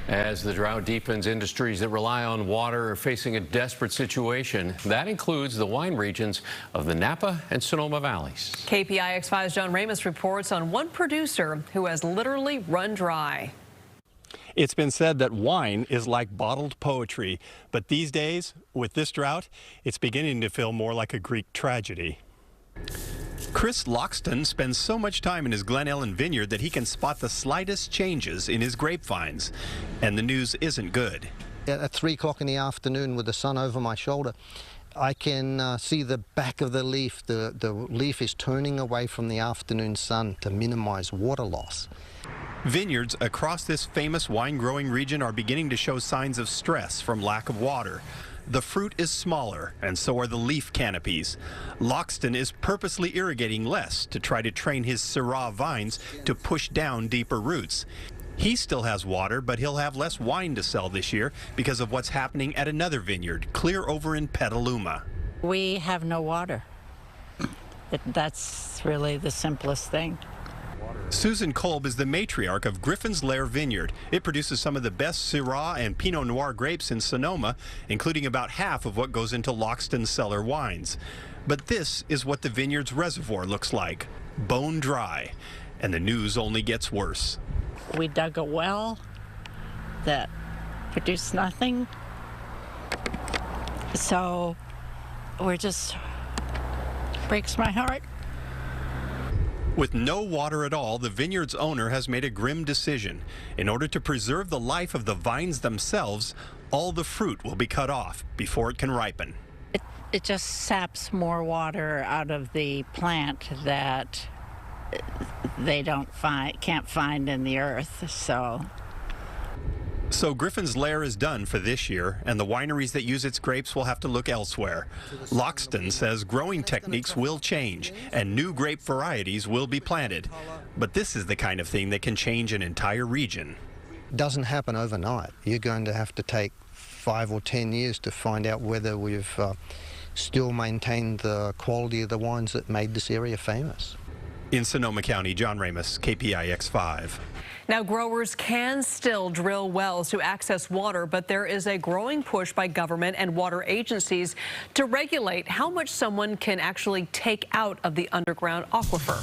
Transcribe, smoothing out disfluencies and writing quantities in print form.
As the drought deepens, industries that rely on water are facing a desperate situation. That includes the wine regions of the Napa and Sonoma Valleys. KPIX5's John Ramos reports on one producer who has literally run dry. It's been said that wine is like bottled poetry, but these days, with this drought, it's beginning to feel more like a Greek tragedy. Chris Loxton spends so much time in his Glen Ellen vineyard that he can spot the slightest changes in his grapevines. And the news isn't good. At 3 o'clock in the afternoon with the sun over my shoulder, I can see the back of the leaf. The leaf is turning away from the afternoon sun to minimize water loss. Vineyards across this famous wine-growing region are beginning to show signs of stress from lack of water. The fruit is smaller, and so are the leaf canopies. Loxton is purposely irrigating less to try to train his Syrah vines to push down deeper roots. He still has water, but he'll have less wine to sell this year because of what's happening at another vineyard, clear over in Petaluma. We have no water. That's really the simplest thing. Susan Kolb is the matriarch of Griffin's Lair Vineyard. It produces some of the best Syrah and Pinot Noir grapes in Sonoma, including about half of what goes into Loxton's cellar wines. But this is what the vineyard's reservoir looks like, bone dry, and the news only gets worse. We dug a well that produced nothing, so breaks my heart. With no water at all, the vineyard's owner has made a grim decision. In order to preserve the life of the vines themselves, all the fruit will be cut off before it can ripen. It just saps more water out of the plant that they can't find in the earth, So Griffin's Lair is done for this year, and the wineries that use its grapes will have to look elsewhere. Loxton says growing techniques will change, and new grape varieties will be planted. But this is the kind of thing that can change an entire region. It doesn't happen overnight. You're going to have to take 5 or 10 years to find out whether we've still maintained the quality of the wines that made this area famous. In Sonoma County, John Ramos, KPIX5. Now, growers can still drill wells to access water, but there is a growing push by government and water agencies to regulate how much someone can actually take out of the underground aquifer.